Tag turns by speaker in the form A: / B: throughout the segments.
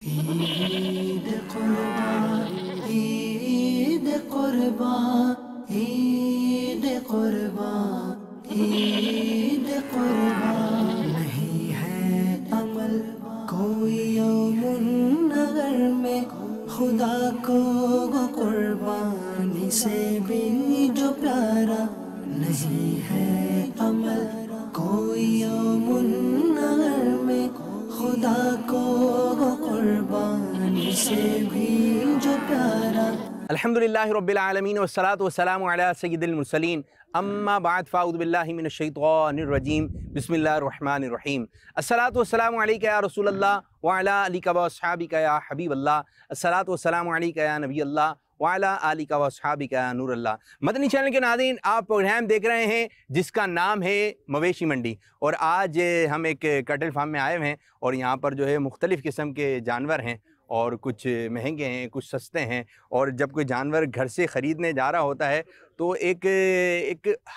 A: ईद कुर्बान, ईद कुर्बान, ईद कुर्बान, ईद कुर्बान। नहीं है अमल कोई यौमुन नगर में, खुदा को वो कुर्बानी से भी जो प्यारा। नहीं है अमल कोई यौमुन नगर में, खुदा को वो कुर्बानी से भी जो प्यारा।
B: अल्हम्दुलिल्लाहि रब्बिल आलमीन वस्सलातु वस्सलामु अला सय्यिदिल मुरसलीन अम्मा बाद फ़अऊज़ु बिल्लाहि मिनश शैतानिर रजीम बिस्मिल्लाहिर रहमानिर रहीम। अस्सलातु वस्सलामु अलैका या रसूलल्लाह व अला आलिका व अस्हाबिका या हबीबल्लाह। अस्सलातु वस्सलामु अलैका या नबीअल्लाह व अला आलिका व अस्हाबिका या नूरल्लाह। मदनी चैनल के नाज़रीन, आप प्रोग्राम देख रहे हैं जिसका नाम है मवेशी मंडी। और आज हम एक कैटल फार्म में आए हुए हैं और यहाँ पर जो है मुख्तलिफ़ किस्म के जानवर हैं और कुछ महंगे हैं, कुछ सस्ते हैं। और जब कोई जानवर घर से ख़रीदने जा रहा होता है तो एक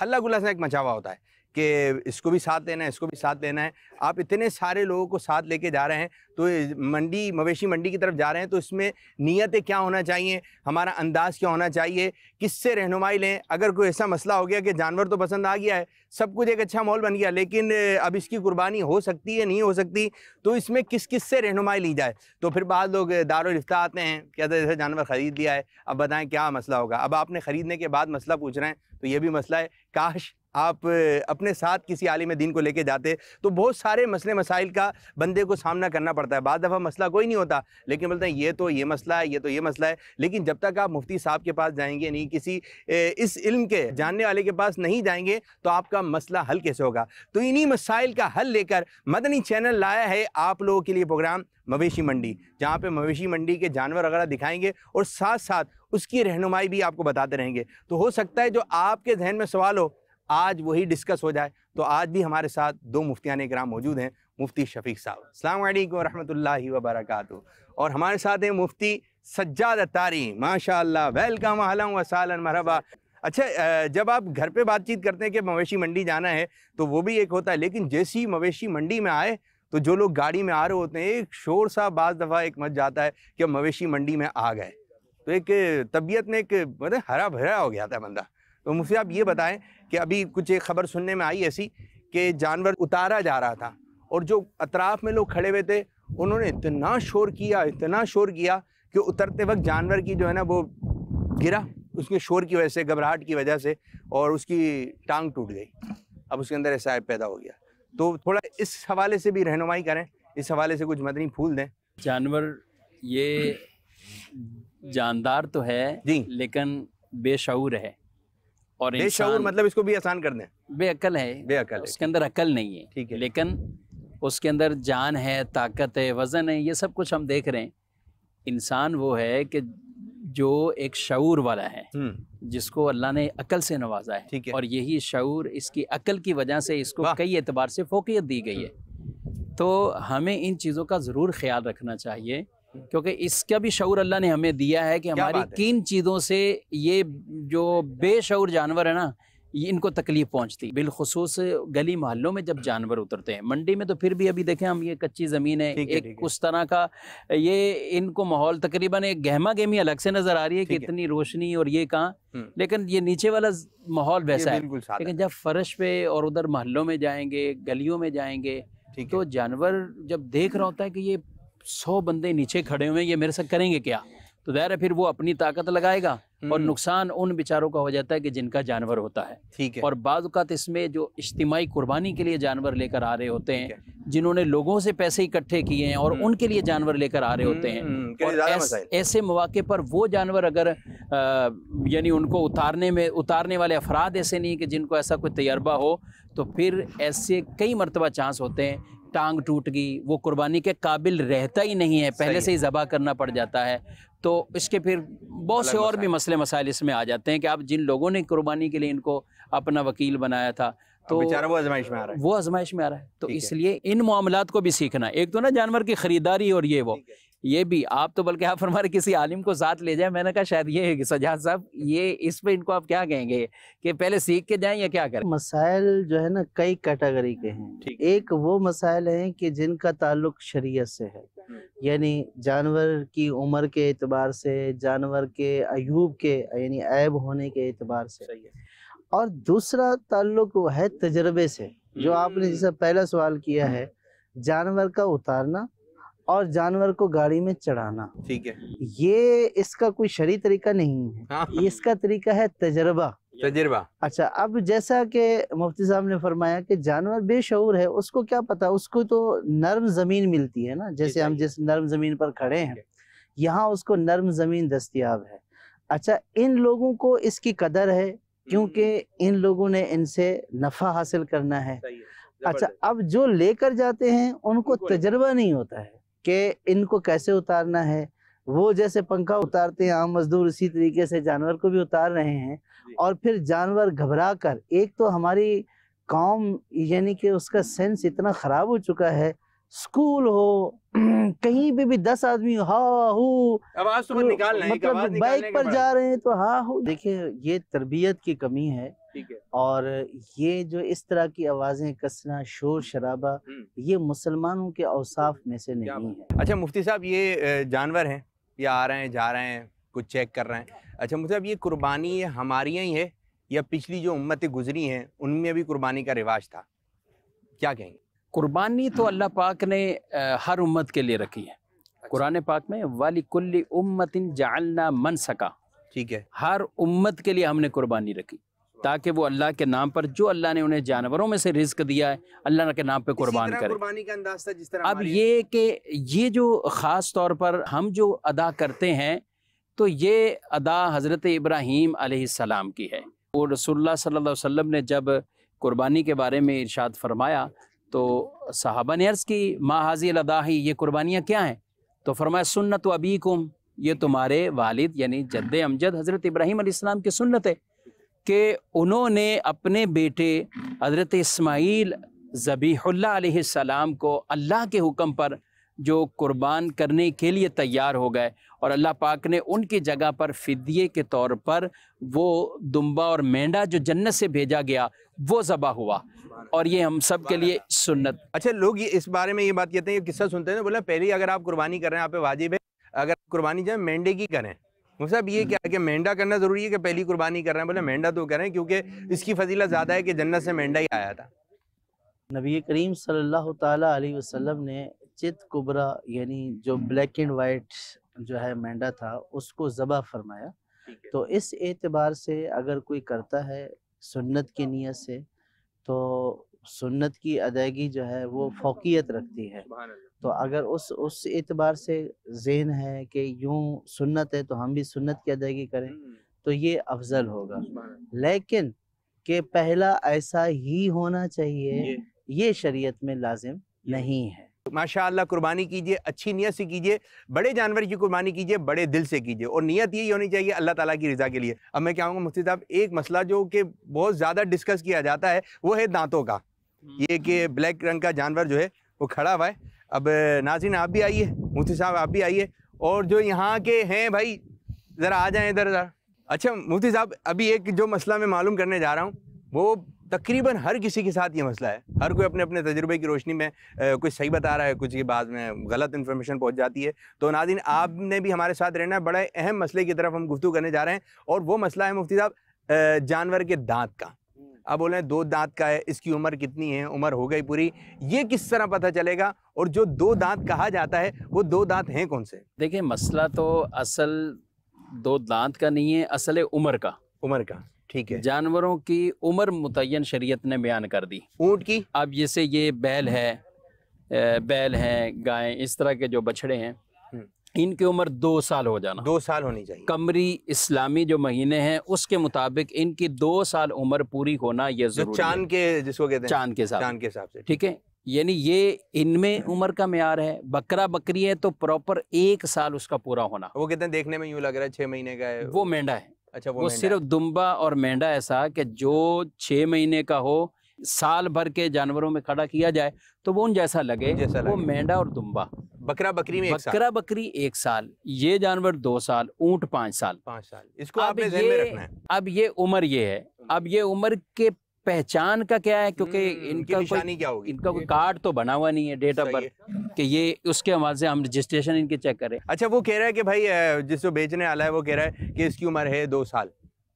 B: हल्ला गुल्ला सा एक मचा हुआ होता है कि इसको भी साथ लेना है, इसको भी साथ लेना है। आप इतने सारे लोगों को साथ लेके जा रहे हैं तो मंडी, मवेशी मंडी की तरफ जा रहे हैं, तो इसमें नीयतें क्या होना चाहिए, हमारा अंदाज़ क्या होना चाहिए, किससे रहनुमाई लें। अगर कोई ऐसा मसला हो गया कि जानवर तो पसंद आ गया है, सब कुछ एक अच्छा माहौल बन गया, लेकिन अब इसकी कुर्बानी हो सकती है नहीं हो सकती, तो इसमें किस किस से रहनुमाई ली जाए। तो फिर बाद लोग दारुल इफ्ता आते हैं, कहते हैं जैसे जानवर ख़रीद लिया है, अब बताएं क्या मसला होगा। अब आपने ख़रीदने के बाद मसला पूछ रहे हैं, तो ये भी मसला है। काश आप अपने साथ किसी आलिम दीन को लेके जाते तो बहुत सारे मसले मसाइल का बंदे को सामना करना पड़ता है। बाद दफ़ा मसला कोई नहीं होता, लेकिन बोलते हैं ये तो ये मसला है, ये तो ये मसला है। लेकिन जब तक आप मुफ्ती साहब के पास जाएंगे नहीं, किसी इस इल्म के जानने वाले के पास नहीं जाएंगे, तो आपका मसला हल कैसे होगा। तो इन्हीं मसाइल का हल लेकर मदनी चैनल लाया है आप लोगों के लिए प्रोग्राम मवेशी मंडी, जहाँ पे मवेशी मंडी के जानवर वगैरह दिखाएंगे और साथ साथ उसकी रहनुमाई भी आपको बताते रहेंगे। तो हो सकता है जो आपके जहन में सवाल हो आज वही डिस्कस हो जाए। तो आज भी हमारे साथ दो मुफ्तियान इकराम मौजूद हैं, मुफ्ती शफीक साहब, अस्सलामु अलैकुम रहमतुल्लाहि व बरकातुहू, और हमारे साथ हैं मुफ्ती सज्जाद अत्तारी, माशाअल्लाह, वेलकम, अहलन व सहलन, मरहबा। अच्छा, जब आप घर पे बातचीत करते हैं कि मवेशी मंडी जाना है तो वो भी एक होता है, लेकिन जैसी मवेशी मंडी में आए तो जो लोग गाड़ी में आ रहे होते हैं, एक शोर सा बाज़ दफ़ा एक मच जाता है कि मवेशी मंडी में आ गए, तो एक तबीयत में एक मतलब हरा भरा हो गया था बंदा। तो मुझसे आप ये बताएं कि अभी कुछ एक ख़बर सुनने में आई ऐसी कि जानवर उतारा जा रहा था और जो अतराफ़ में लोग खड़े हुए थे उन्होंने इतना शोर किया कि उतरते वक्त जानवर की जो है ना वो गिरा, उसके शोर की वजह से, घबराहट की वजह से, और उसकी टांग टूट गई। अब उसके अंदर ऐसा पैदा हो गया। तो थोड़ा इस हवाले से भी रहनुमाई करें, इस हवाले से कुछ मदनी फूल दें।
C: जानवर ये जानदार तो है
B: जी,
C: लेकिन बेशऊर है। और
B: बेशऊर मतलब इसको भी आसान कर दें,
C: बेअक्ल है,
B: बेअक्ल है,
C: उसके अंदर अक्ल नहीं है,
B: ठीक है,
C: लेकिन उसके अंदर जान है, ताकत है, वज़न है, ये सब कुछ हम देख रहे हैं। इंसान वो है कि जो एक शऊर वाला है, जिसको अल्लाह ने अक्ल से नवाजा है, और यही शऊर, इसकी अक्ल की वजह से इसको कई एतबार से फ़ोक़ियत दी गई है। तो हमें इन चीज़ों का ज़रूर ख्याल रखना चाहिए, क्योंकि इसका भी शऊर अल्लाह ने हमें दिया है कि हमारी किन चीज़ों से ये जो बेशऊर जानवर है ना, इनको तकलीफ़ पहुंचती। बिलखुसूस गली मोहल्लों में जब जानवर उतरते हैं, मंडी में तो फिर भी अभी देखें हम, ये कच्ची ज़मीन है, एक उस तरह का ये इनको माहौल तकरीबन एक गहमा गहमी अलग से नज़र आ रही है कि इतनी रोशनी और ये कहाँ, लेकिन ये नीचे वाला माहौल वैसा है। लेकिन जब फर्श पे और उधर मोहल्लों में जाएंगे, गलियों में जाएंगे, तो जानवर जब देख रहा होता है कि ये 100 बंदे नीचे खड़े हुए हैं, ये मेरे साथ करेंगे क्या, तो ज़ाहिर है फिर वो अपनी ताकत लगाएगा और नुकसान उन बेचारों का हो जाता है कि जिनका जानवर होता है। ठीक है। और बाज़ औक़ात इसमें जो इज्तिमाई कुर्बानी के लिए जानवर लेकर आ रहे होते हैं, जिन्होंने लोगों से पैसे इकट्ठे किए हैं और उनके लिए जानवर लेकर आ रहे होते हैं, और ऐसे मौके पर वो जानवर अगर यानी उनको उतारने वाले अफराद ऐसे नहीं कि जिनको ऐसा कोई तजर्बा हो, तो फिर ऐसे कई मरतबा चांस होते हैं टांग टूट गई, वो कुर्बानी के काबिल रहता ही नहीं है, पहले से ही ज़बा करना पड़ जाता है। तो इसके फिर बहुत से और भी मसले मसाइल इसमें आ जाते हैं कि आप जिन लोगों ने कुर्बानी के लिए इनको अपना वकील बनाया था, तो
B: बेचारा वो आजमाइश में आ रहा है,
C: तो इसलिए इन मामलात को भी सीखना। एक तो ना जानवर की ख़रीदारी और ये वो, ये भी आप तो बल्कि आप हमारे किसी आलिम को साथ ले जाए। मैंने कहा शायद ये है कि सजाद साहब ये इस पे इनको आप क्या कहेंगे कि पहले सीख के जाएं या क्या करें?
D: मसाइल जो है ना कई कैटेगरी के हैं। एक वो मसाइल हैं कि जिनका ताल्लुक शरीयत से है, यानी जानवर की उम्र के एतबार से, जानवर के अयूब के यानी ऐब होने के एतबार से, और दूसरा ताल्लुक है तजर्बे से, जो आपने जैसे पहला सवाल किया है, जानवर का उतारना और जानवर को गाड़ी में चढ़ाना।
B: ठीक है,
D: ये इसका कोई शरई तरीका नहीं है।
B: हाँ।
D: इसका तरीका है तजर्बा। अच्छा, अब जैसा कि मुफ्ती साहब ने फरमाया कि जानवर बेशऊर है, उसको क्या पता, उसको तो नर्म जमीन मिलती है ना, जैसे हम जिस नर्म जमीन पर खड़े हैं यहाँ उसको नर्म जमीन दस्तयाब है। अच्छा, इन लोगों को इसकी कदर है क्योंकि इन लोगों ने इनसे नफा हासिल करना है। अच्छा, अब जो लेकर जाते हैं उनको तजर्बा नहीं होता है कि इनको कैसे उतारना है। वो जैसे पंखा उतारते हैं आम मजदूर, इसी तरीके से जानवर को भी उतार रहे हैं। और फिर जानवर घबरा कर, एक तो हमारी कौम यानी कि उसका सेंस इतना ख़राब हो चुका है, स्कूल हो कहीं पे भी 10 आदमी हा हू
B: आवाज तो निकाल रहे हैं,
D: मतलब बाइक पर जा रहे हैं तो हा हू। देखिए, ये तरबियत की कमी है।
B: ठीक है।
D: और ये जो इस तरह की आवाजें कसना, शोर शराबा, ये मुसलमानों के औसाफ में से नहीं है।
B: अच्छा मुफ्ती साहब, ये जानवर हैं, ये आ रहे हैं जा रहे हैं, कुछ चेक कर रहे हैं। अच्छा मुफ्ती साहब, ये कुर्बानी हमारी ही है या पिछली जो उम्मतें गुजरी हैं उनमें भी कुर्बानी का रिवाज था, क्या कहेंगे?
C: कुर्बानी तो अल्लाह पाक ने हर उम्मत के लिए रखी है। कुरान पाक में वाली कुल्ली उम्मतिन जअलना मनसका,
B: ठीक है,
C: हर उम्मत के लिए हमने कुर्बानी रखी ताकि वो अल्लाह के नाम पर, जो अल्लाह ने उन्हें जानवरों में से रिज्क दिया है, अल्लाह के नाम पे कुर्बान करे।
B: कुर्बानी का अंदाज था जिस तरह।
C: अब ये कि ये जो ख़ास तौर पर हम जो अदा करते हैं तो ये अदा हज़रत इब्राहीम अलैहिस्सलाम की है। और रसूलुल्लाह सल्लल्लाहु अलैहि वसल्लम ने जब कुर्बानी के बारे में इरशाद फरमाया तो सहाबा ने अर्ज़ की मा हाज़िल अदाही, ये कुर्बानियाँ क्या हैं? तो फरमाया सुन्नत अबीकुम, ये तुम्हारे वालिद यानी जद्दे अमजद हज़रत इब्राहीम अलैहिस्सलाम की सुन्नत है कि उन्होंने अपने बेटे हज़रत इस्माईल ज़बीहुल्लाह अलैहिस्सलाम को अल्लाह के हुक्म पर जो कुर्बान करने के लिए तैयार हो गए, और अल्लाह पाक ने उनकी जगह पर फ़िदिये के तौर पर वो दुम्बा और मेंढा जो जन्नत से भेजा गया वो ज़बा हुआ, और ये हम सब के लिए सुन्नत।
B: अच्छा, लोग ये इस बारे में ये बात कहते हैं, ये किस्सा सुनते हैं ना, बोला पहले अगर आप कुर्बानी कर रहे हैं आप पे वाजिब है, अगर कुर्बानी जो है मेंढे की करें। साहब ये क्या है कि मेंढा करना ज़रूरी है कि पहली कुर्बानी कर रहे हैं? बोले मेंढा तो करें क्योंकि इसकी फजीलत ज़्यादा है कि जन्नत से मेंढा ही आया था।
D: नबी करीम सल्लल्लाहु ताला अलैहि वसल्लम ने चित कुबरा यानी जो ब्लैक एंड वाइट जो है मेंढा था उसको ज़बह फरमाया। तो इस एतबार से अगर कोई करता है सुन्नत की नीयत से तो सुन्नत की अदायगी जो है वो फौकियत रखती है। तो अगर उस एतबार से ज़हन है कि यूं सुन्नत है तो हम भी सुन्नत की अदायगी करें तो ये अफजल होगा। लेकिन कि पहला ऐसा ही होना चाहिए ये शरीयत में लाजिम नहीं है।
B: माशाअल्लाह, कुर्बानी कीजिए, अच्छी नीयत से कीजिए, बड़े जानवर की कुर्बानी कीजिए, बड़े दिल से कीजिए, और नीयत यही होनी चाहिए अल्लाह ताला की रज़ा के लिए। अब मैं क्या कहूँगा मुफ्ती साहब, एक मसला जो कि बहुत ज़्यादा डिस्कस किया जाता है वो है दांतों का। ये कि ब्लैक रंग का जानवर जो है वो खड़ा हुआ है। अब नाज़रीन आप भी आइए, मुफ्ती साहब आप भी आइए, और जो यहाँ के हैं भाई ज़रा आ जाएँ इधर ज़रा। अच्छा मुफ्ती साहब, अभी एक जो मसला मैं मालूम करने जा रहा हूँ वो तकरीबन हर किसी के साथ ये मसला है। हर कोई अपने अपने तजुर्बे की रोशनी में कुछ सही बता रहा है, कुछ के बाद में गलत इन्फॉर्मेशन पहुंच जाती है। तो नाज़रीन आपने भी हमारे साथ रहना है, बड़ा अहम मसले की तरफ हम गुफ्तगू करने जा रहे हैं, और वो मसला है मुफ्ती साहब जानवर के दांत का। अब बोले 2 दांत का है, इसकी उम्र कितनी है, उम्र हो गई पूरी, ये किस तरह पता चलेगा? और जो 2 दांत कहा जाता है वो 2 दांत हैं कौन से?
C: देखिए, मसला तो असल 2 दांत का नहीं है, असल है उम्र का।
B: उम्र का, ठीक है।
C: जानवरों की उम्र मुतय्यन शरीयत ने बयान कर दी।
B: ऊँट की?
C: अब जैसे ये बैल है, गाय, इस तरह के जो बछड़े हैं इनकी उम्र 2 साल हो जाना,
B: 2 साल होनी चाहिए।
C: कमरी इस्लामी जो महीने हैं उसके मुताबिक इनकी 2 साल उम्र पूरी होना ये जरूरी है।
B: चांद के जिसको कहते हैं,
C: चांद के
B: हिसाब से,
C: ठीक है। यानी ये इनमें उम्र का म्यार है। बकरा बकरी है तो प्रॉपर 1 साल उसका पूरा होना।
B: वो कहते हैं देखने में यूँ लग रहा है 6 महीने का है,
C: वो मेंढा है।
B: अच्छा,
C: वो सिर्फ दुम्बा और मेंढा ऐसा कि जो 6 महीने का हो, साल भर के जानवरों में खड़ा किया जाए तो वो उन जैसा लगे, वो मेंढा और दुम्बा।
B: बकरा बकरी में 1 साल,
C: बकरा बकरी 1 साल, ये जानवर 2 साल, ऊंट 5 साल।
B: 5 साल, इसको आपने ध्यान में रखना है।
C: अब ये उम्र ये है, अब ये उम्र के पहचान का क्या है, क्योंकि इनका
B: निशानी क्या होगी,
C: इनका कोई कार्ड तो बना हुआ नहीं है डेट ऑफ बर्थ कि ये उसके हवाले से हम रजिस्ट्रेशन इनके चेक करें।
B: अच्छा, वो कह रहा है कि भाई जिसको बेचने वाला है वो कह रहा है कि इसकी उम्र है 2 साल,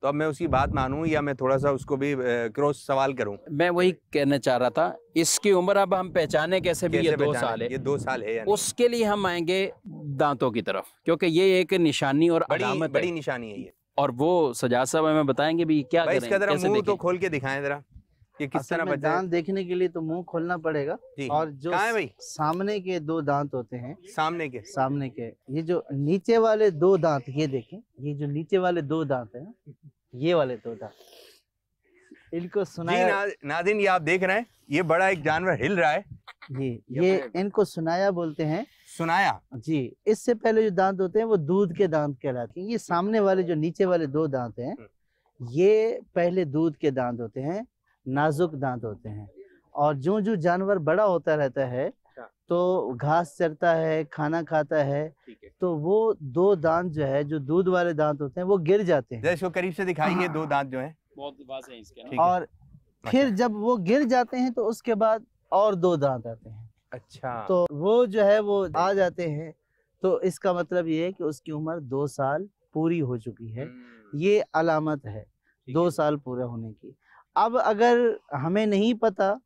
B: तो अब मैं उसकी बात मानूं या मैं थोड़ा सा उसको भी क्रॉस सवाल करूं?
C: मैं वही कहना चाह रहा था, इसकी उम्र अब हम पहचाने कैसे भी, ये 2 साल है,
B: ये 2 साल है या नहीं?
C: उसके लिए हम आएंगे दांतों की तरफ, क्योंकि ये एक निशानी और अलामत
B: बड़ी
C: है।
B: निशानी है ये।
C: और वो सजाद साहब हमें बताएंगे भी क्या
B: भाई
C: करें,
B: इसका जरा
C: कैसे
B: मुंह तो
C: देखें।
B: खोल के दिखाएं जरा कि किस तरह बचा है।
D: दांत देखने के लिए तो मुंह खोलना पड़ेगा,
B: जी।
D: और जो
B: कहाँ है भाई?
D: सामने के 2 दांत होते हैं,
B: सामने के
D: ये जो नीचे वाले 2 दांत, ये देखें, ये जो नीचे वाले 2 दांत हैं, ये वाले 2 दांत, इनको सुनाया
B: नादिन, ये आप देख रहे हैं, ये बड़ा एक जानवर हिल रहा है
D: जी, ये इनको सुनाया बोलते हैं।
B: सुनाया
D: जी, इससे पहले जो दांत होते हैं वो दूध के दांत कहलाते हैं। ये सामने वाले जो नीचे वाले 2 दांत हैं, ये पहले दूध के दांत होते हैं, नाजुक दांत होते हैं। और जो जो जानवर बड़ा होता रहता है तो घास चरता है, खाना खाता है, तो वो 2 दांत जो है, जो दूध वाले दांत होते हैं, वो गिर जाते हैं।
B: जैसे इसको करीब से दिखाइए, 2 दांत जो हैं
C: बहुत वाज़ेह है इसके ना।
B: ठीक है।
D: और फिर जब वो गिर जाते हैं तो उसके बाद और 2 दांत आते हैं।
B: अच्छा,
D: तो वो जो है वो आ जाते हैं, तो इसका मतलब ये है कि उसकी उम्र 2 साल पूरी हो चुकी है। ये अलामत है 2 साल पूरे होने की। अब अगर हमें नहीं पता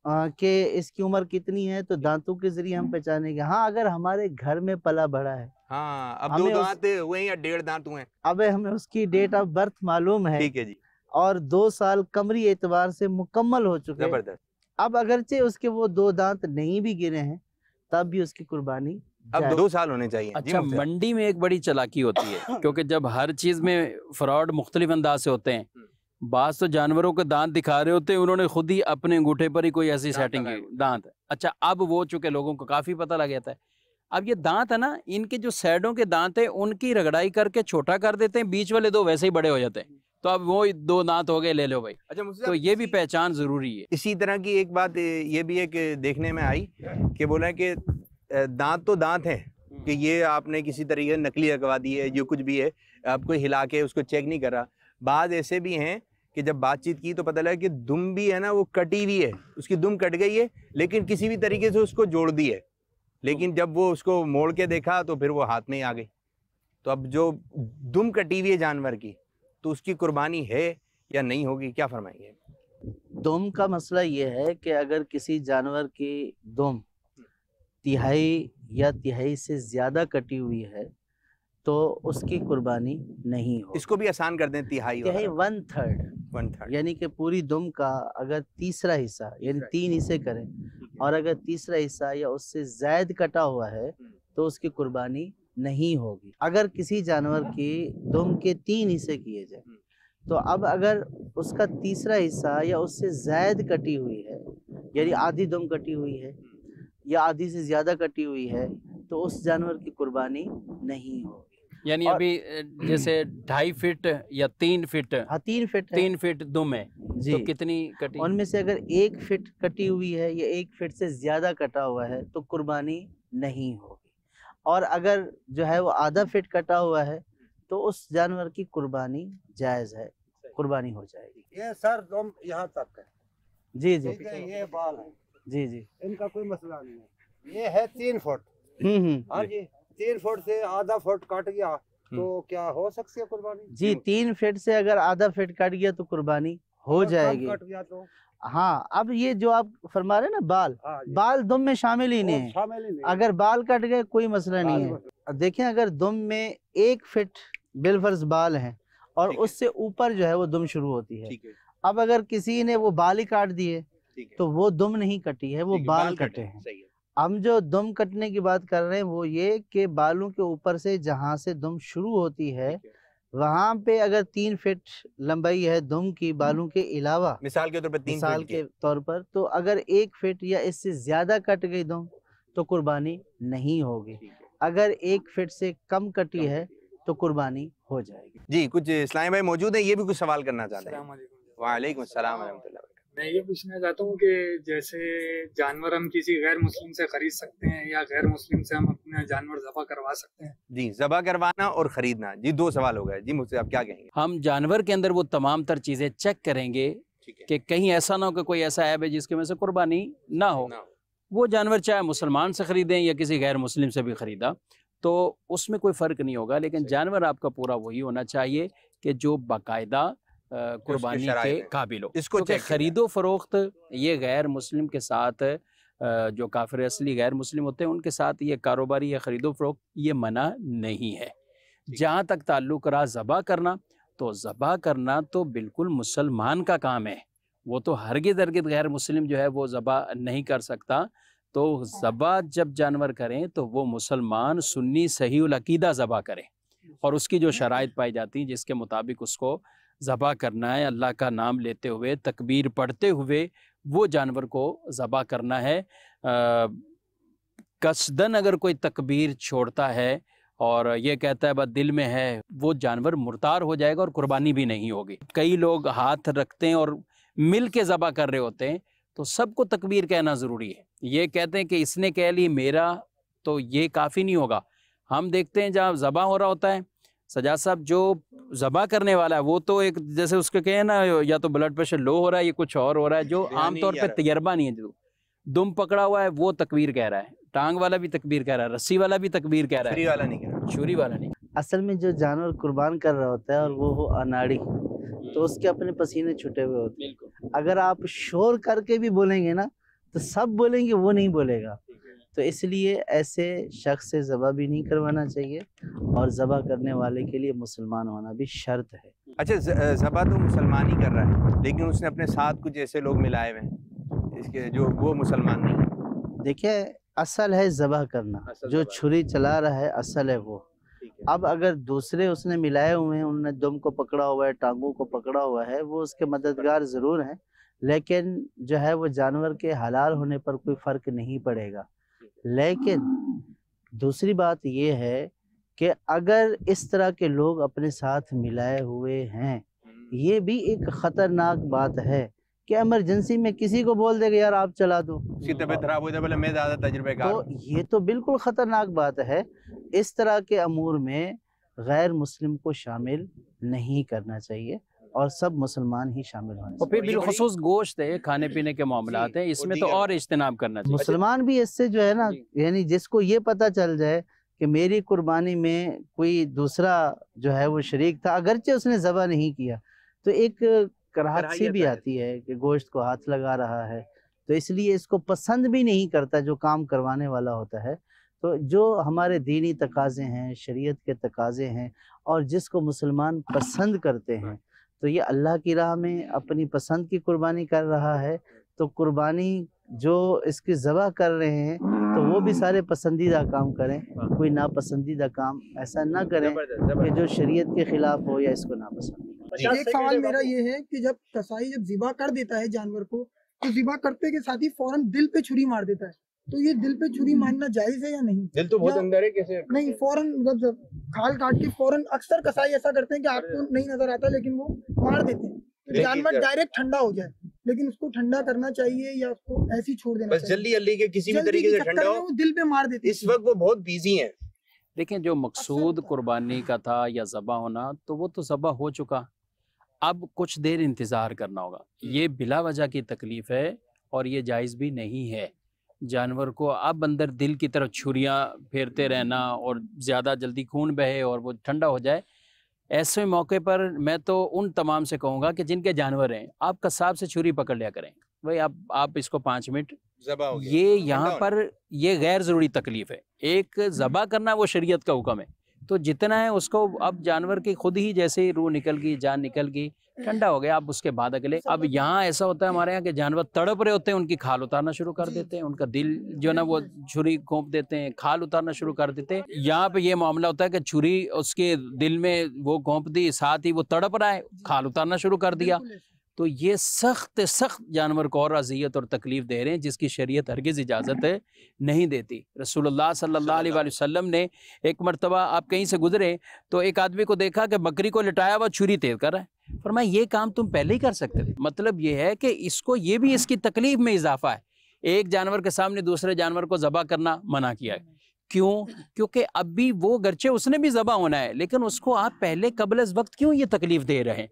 D: कि इसकी उम्र कितनी है, तो दांतों के जरिए हम पहचानेंगे। हाँ, अगर हमारे घर में पला बड़ा है,
B: हाँ, अब 2
D: हमें
B: दांत हुए या 1.5 दांत हुए?
D: अब हमें उसकी डेट ऑफ बर्थ मालूम है,
B: ठीक है जी,
D: और 2 साल कमरी एतबार से मुकम्मल हो चुके हैं।
B: जबरदस्त।
D: अब अगरचे उसके वो 2 दांत नहीं भी गिरे हैं, तब भी उसकी कुर्बानी
B: अब 2 साल होने चाहिए।
C: अच्छा, मंडी में एक बड़ी चालाकी होती है, क्योंकि जब हर चीज में फ्रॉड मुख्तलिफ अंदाज से होते हैं, बाज तो जानवरों के दांत दिखा रहे होते हैं, उन्होंने खुद ही अपने अंगूठे पर ही कोई ऐसी सेटिंग की दांत। अच्छा, अब वो चूंकि लोगों को काफी पता लग जाता है, अब ये दांत है ना, इनके जो साइडों के दांत है उनकी रगड़ाई करके छोटा कर देते हैं, बीच वाले 2 वैसे ही बड़े हो जाते हैं, तो अब वो 2 दांत हो गए, ले लो भाई।
B: अच्छा,
C: तो ये भी पहचान जरूरी है।
B: इसी तरह की एक बात ये भी एक देखने में आई कि बोला कि दांत तो दांत हैं, कि ये आपने किसी तरीके से नकली लगवा दी है, जो कुछ भी है आपको हिला के उसको चेक नहीं करा। बाद ऐसे भी हैं कि जब बातचीत की तो पता लगा कि दुम भी है ना, वो कटी हुई है, उसकी दुम कट गई है, लेकिन किसी भी तरीके से उसको जोड़ दी है, लेकिन जब वो उसको मोड़ के देखा तो फिर वो हाथ में ही आ गई। तो अब जो दुम कटी हुई है जानवर की, तो उसकी कुर्बानी है या नहीं होगी, क्या फरमाएंगे?
D: दुम का मसला ये है कि अगर किसी जानवर की दुम तिहाई या तिहाई से ज्यादा कटी हुई है तो उसकी कुर्बानी नहीं हो।
B: इसको भी आसान कर दें, तिहाई
D: 1/3 यानी कि पूरी दुम का अगर तीसरा हिस्सा यानी 3 हिस्से करें, और अगर तीसरा हिस्सा या उससे ज्यादा कटा हुआ है तो उसकी कुर्बानी नहीं होगी। अगर किसी जानवर की दुम के 3 हिस्से किए जाए, तो अब अगर उसका तीसरा हिस्सा या उससे ज्यादा कटी हुई है, यानी आधी दुम कटी हुई है या आधी से ज्यादा कटी हुई है, तो उस जानवर की कुर्बानी नहीं होगी।
C: यानी अभी जैसे 2.5 फीट या 3 फीट,
D: हाँ 3 फीट
C: 3 फीट दुम है
D: जी,
C: तो कितनी कटी?
D: उनमें से अगर 1 फीट कटी हुई है या 1 फीट से ज्यादा कटा हुआ है तो कुर्बानी नहीं होगी। और अगर जो है वो आधा फीट कटा हुआ है तो उस जानवर की कुर्बानी जायज है, कुर्बानी हो जाएगी।
E: ये सर दुम यहाँ तक है
D: जी जी
E: ये बाल है
D: जी जी,
E: इनका कोई मसला नहीं है। ये है 3 फुट। हाँ जी, 3 फुट से आधा फुट कट गया तो क्या हो सकती है कुर्बानी?
D: जी 3 फीट से अगर आधा फीट कट गया तो कुर्बानी हो जाएगी।
E: कट गया तो
D: हाँ, अब ये जो आप फरमा रहे ना बाल, बाल दुम में शामिल ही नहीं है।
E: शामिल ही नहीं।
D: अगर बाल कट गए कोई मसला नहीं है। देखें, अगर दुम में 1 फीट बिलफर्ज बाल हैं और उससे ऊपर जो है वो दुम शुरू होती है, अब अगर किसी ने वो बाल ही काट दिए तो वो दुम नहीं कटी है, वो बाल कटे हैं। हम जो दुम कटने की बात कर रहे हैं वो ये कि बालों के ऊपर से जहाँ से दुम शुरू होती है वहाँ पे अगर 3 फीट लंबाई है दुम की बालों के अलावा,
B: मिसाल के तौर पर 3
D: मिसाल के तौर पर, तो अगर 1 फीट या इससे ज्यादा कट गई दुम तो कुर्बानी नहीं होगी। अगर 1 फीट से कम कटी है तो कुर्बानी हो जाएगी।
B: जी, कुछ इस्लामी भाई मौजूद है, ये भी कुछ सवाल करना चाहते हैं। वालेकुम अस्सलाम।
F: मैं ये पूछना चाहता हूँ कि जैसे जानवर हम किसी गैर मुस्लिम से खरीद सकते हैं या गैर मुस्लिम से हम अपना जानवर ज़बा करवा सकते हैं?
B: जी, ज़बा करवाना और ख़रीदना, जी 2 सवाल हो गए। जी मुझसे आप क्या कहेंगे?
C: हम जानवर के अंदर वो तमाम तर चीज़ें चेक करेंगे कि कहीं ऐसा ना हो कि कोई ऐसा ऐप है जिसकी वजह से कुर्बानी ना हो। वो जानवर चाहे मुसलमान से ख़रीदें या किसी गैर मुस्लिम से भी ख़रीदा तो उसमें कोई फ़र्क नहीं होगा, लेकिन जानवर आपका पूरा वही होना चाहिए कि जो बाकायदा कुर्बानी के काबिल हो। इसको ख़रीदो फ़रोख्त ये गैर मुस्लिम के साथ जो काफिर असली गैर मुस्लिम होते हैं उनके साथ ये कारोबारी या ख़रीदो फ़रोख्त ये मना नहीं है। जहाँ तक ताल्लुक़ रहा ज़बा करना, तो ज़बा करना तो बिल्कुल मुसलमान का काम है, वो तो हरगिज़ गैर मुस्लिम जो है वो ज़बा नहीं कर सकता। तो ज़बा जब जानवर करें तो वो मुसलमान सुन्नी सहीउल अकीदा ज़बा करें और उसकी जो शराइत पाई जाती हैं जिसके मुताबिक उसको ज़बा करना है, अल्लाह का नाम लेते हुए तकबीर पढ़ते हुए वो जानवर को ज़बा करना है। कसदन अगर कोई तकबीर छोड़ता है और ये कहता है बस दिल में है, वो जानवर मुर्तार हो जाएगा और कुर्बानी भी नहीं होगी। कई लोग हाथ रखते हैं और मिल के ज़बा कर रहे होते हैं, तो सबको तकबीर कहना ज़रूरी है। ये कहते हैं कि इसने कह ली मेरा, तो ये काफ़ी नहीं होगा। हम देखते हैं जहाँ ज़बा हो रहा होता है, सजाद साहब जो ज़बा करने वाला है वो तो एक जैसे उसके कहे ना, या तो ब्लड प्रेशर लो हो रहा है या कुछ और हो रहा है, जो आमतौर पर तजर्बा नहीं है, जो दुम पकड़ा हुआ है वो तकबीर कह रहा है, टांग वाला भी तकबीर कह रहा है, रस्सी वाला भी तकबीर कह रहा है,
B: छुरी वाला नहीं कह रहा,
C: छुरी वाला नहीं।
D: असल में जो जानवर कुर्बान कर रहा होता है और वो हो अनाड़ी, तो उसके अपने पसीने छूटे हुए होते हैं। अगर आप शोर करके भी बोलेंगे ना तो सब बोलेंगे, वो नहीं बोलेगा। तो इसलिए ऐसे शख्स से ज़बा भी नहीं करवाना चाहिए और ज़बा करने वाले के लिए मुसलमान होना भी शर्त है।
B: अच्छा, ज़बा तो मुसलमान ही कर रहा है, लेकिन उसने अपने साथ कुछ ऐसे लोग मिलाए हुए हैं इसके जो वो मुसलमान नहीं है।
D: देखिए, असल है ज़बा करना, जो छुरी चला रहा है असल है वो। अब अगर दूसरे उसने मिलाए हुए हैं, उन्होंने दुम को पकड़ा हुआ है, टांगों को पकड़ा हुआ है, वो उसके मददगार ज़रूर हैं, लेकिन जो है वो जानवर के हलाल होने पर कोई फ़र्क नहीं पड़ेगा। लेकिन दूसरी बात ये है कि अगर इस तरह के लोग अपने साथ मिलाए हुए हैं, ये भी एक ख़तरनाक बात है कि इमरजेंसी में किसी को बोल देगा यार आप चला दो,
B: उसकी तबीयत खराब हो जाए, बोले मैं ज़्यादा तजुर्बेकार हूं।
D: तो ये तो बिल्कुल ख़तरनाक बात है। इस तरह के अमूर में गैर मुस्लिम को शामिल नहीं करना चाहिए और सब मुसलमान ही शामिल होने
C: और फिर बिलखुसूस गोश्त है, खाने पीने के मामलात हैं, इसमें तो और इज्तिनाब करना चाहिए।
D: मुसलमान भी इससे जो है ना, यानी जिसको ये पता चल जाए कि मेरी कुर्बानी में कोई दूसरा जो है वो शरीक था, अगरचे उसने ज़बा नहीं किया, तो एक कराहत सी भी आती है कि गोश्त को हाथ लगा रहा है, तो इसलिए इसको पसंद भी नहीं करता जो काम करवाने वाला होता है। तो जो हमारे दीनी तकाज़े हैं, शरीयत के तकाज़े हैं, और जिसको मुसलमान पसंद करते हैं, तो ये अल्लाह की राह में अपनी पसंद की कुर्बानी कर रहा है। तो कुर्बानी जो इसकी ज़बह कर रहे हैं, तो वो भी सारे पसंदीदा काम करें, कोई नापसंदीदा काम ऐसा ना करें कि जो शरीयत के ख़िलाफ़ हो या इसको नापसंद।
G: एक सवाल मेरा ये है कि जब कसाई जब ज़िबा कर देता है जानवर को, तो ज़िबा करते के साथ ही फौरन दिल पे छुरी मार देता है, तो ये दिल पे छुरी मारना जायज़ है या नहीं?
B: दिल तो बहुत अंदर है, कैसे
G: नहीं, फौरन जब खाल काट के फौरन, अक्सर कसाई ऐसा करते हैं कि आपको नहीं नजर आता लेकिन वो मार देते हैं, तो जानवर डायरेक्ट ठंडा हो जाए, लेकिन उसको ठंडा करना चाहिए या उसको ऐसे ही छोड़ देना
B: बस जल्दी जल्दी के किसी भी तरीके से ठंडा हो,
G: दिल पे मार देते हैं।
B: इस वक्त वो बहुत बिजी है।
C: लेकिन जो मकसूद कुर्बानी का था या ज़बा होना, तो वो तो ज़बा हो चुका, अब कुछ देर इंतज़ार करना होगा। ये बिला वजह की तकलीफ़ है और ये जायज़ भी नहीं है। जानवर को अब अंदर दिल की तरफ छुरियाँ फेरते रहना और ज़्यादा जल्दी खून बहे और वो ठंडा हो जाए, ऐसे मौके पर मैं तो उन तमाम से कहूँगा कि जिनके जानवर हैं, आप कसाब से छुरी पकड़ लिया करें, भाई आप इसको 5 मिनट
B: ज़बा हो गया।
C: ये यहाँ पर ये गैर ज़रूरी तकलीफ़ है। एक ज़बा करना वो शरीयत का हुक्म है, तो जितना है उसको, अब जानवर की खुद ही जैसे ही रूह निकल गई, जान निकल गई, ठंडा हो गया, अब उसके बाद अगले। अब यहाँ ऐसा होता है हमारे यहाँ के जानवर तड़प रहे होते हैं, उनकी खाल उतारना शुरू कर देते हैं, उनका दिल जो ना वो छुरी घोंप देते हैं, खाल उतारना शुरू कर देते हैं। यहाँ पे ये मामला होता है कि छुरी उसके दिल में वो घोंप दी, साथ ही वो तड़प रहा है, खाल उतारना शुरू कर दिया। तो ये सख्त जानवर को और अज़ियत और तकलीफ़ दे रहे हैं, जिसकी शरीयत हरगिज़ इजाज़त नहीं देती। रसूलुल्लाह सल्लल्लाहु अलैहि वसल्लम ने एक मरतबा, आप कहीं से गुजरे तो एक आदमी को देखा कि बकरी को लिटाया हुआ छुरी तेज कर रहा है, फरमाया ये काम तुम पहले ही कर सकते थे। मतलब ये है कि इसको ये भी इसकी तकलीफ में इजाफा है। एक जानवर के सामने दूसरे जानवर को ज़बह करना मना किया है। क्यों? क्योंकि अभी वो गर्चे उसने भी ज़बह होना है, लेकिन उसको आप पहले कबल अज़ वक्त क्यों ये तकलीफ दे रहे हैं?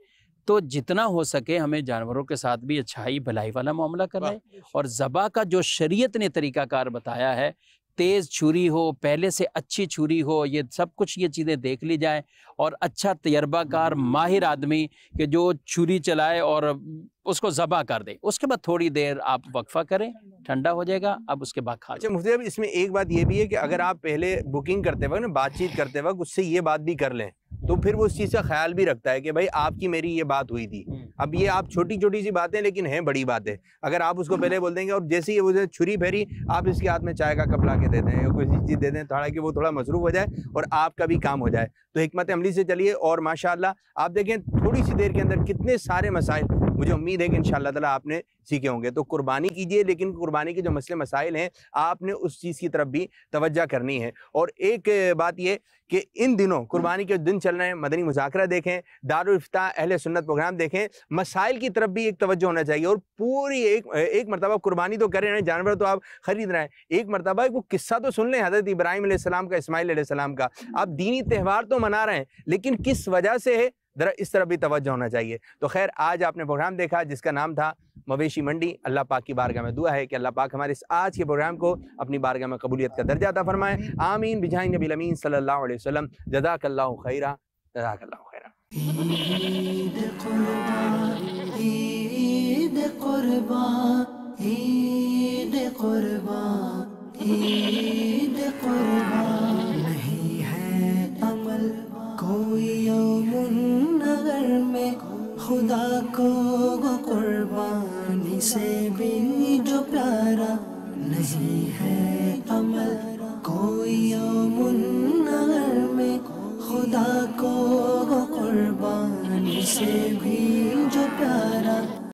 C: तो जितना हो सके हमें जानवरों के साथ भी अच्छाई भलाई वाला मामला करना है। और ज़बह का जो शरीयत ने तरीक़ाकार बताया है, तेज़ छुरी हो, पहले से अच्छी छुरी हो, ये सब कुछ ये चीज़ें देख ली जाए, और अच्छा तजर्बाकार माहिर आदमी कि जो छुरी चलाए और उसको ज़बह कर दे। उसके बाद थोड़ी देर आप वक्फा करें, ठंडा हो जाएगा, अब उसके बाद खा।
B: अच्छा मुफ्ती साहब, इसमें एक बात ये भी है कि अगर आप पहले बुकिंग करते वक्त ना, बातचीत करते वक्त उससे ये बात भी कर लें, तो फिर वो उस चीज़ का ख्याल भी रखता है कि भाई आपकी मेरी ये बात हुई थी। अब ये आप छोटी छोटी सी बातें लेकिन हैं बड़ी बातें। अगर आप उसको पहले बोल देंगे और जैसे ही वो छुरी फेरी आप इसके हाथ में चाय का कप ला के दे दें या कोई चीज़ दे दें, ताकि वो थोड़ा मसरूफ़ हो जाए और आपका भी काम हो जाए, तो हिकमत अमली से चलिए। और माशाअल्लाह आप देखें थोड़ी सी देर के अंदर कितने सारे मसाइल, मुझे उम्मीद है कि इंशाअल्लाह ताला आपने सीखे होंगे। तो कुर्बानी कीजिए, लेकिन कुर्बानी के जो मसले मसाइल हैं आपने उस चीज़ की तरफ भी तवज्जो करनी है। और एक बात ये कि इन दिनों कुर्बानी के दिन चल रहे हैं, मदनी मुज़ाकरा देखें, दारुल इफ्ताह अहले सुन्नत प्रोग्राम देखें, मसाइल की तरफ भी एक तवज्जो होना चाहिए। और पूरी एक मरतबा कुर्बानी तो कर रहे हैं, जानवर तो आप खरीद रहे हैं, एक मरतबा वो किस्सा तो सुन लें हज़रत इब्राहीम अलैहिस्सलाम का, इस्माइल अलैहिस्सलाम का। आप दीनी त्यौहार तो मना रहे हैं, लेकिन किस वजह से है, जरा इस तरफ भी तवज्जो होना चाहिए। तो खैर, आज आपने प्रोग्राम देखा जिसका नाम था मवेशी मंडी। अल्लाह पाक की बारगाह में दुआ है कि अल्लाह पाक हमारे इस आज के प्रोग्राम को अपनी बारगाह में कबूलियत का दर्जा अता फरमाए। आमीन बिजाही नबी अमीन सल्लल्लाहु अलैहि वसल्लम। जज़ाकल्लाहु खैरा, जज़ाकल्लाहु खैरा।
A: ईद कुर्बान, ईद कुर्बान, ईद कुर्बान, ईद कुर्बान। नहीं है अमल कोई यौमुन नगर में, खुदा को कुर्बानी से भी जो प्यारा। नहीं है अमल कोई यौमुन नगर में, खुदा को कुर्बानी से भी जो प्यारा।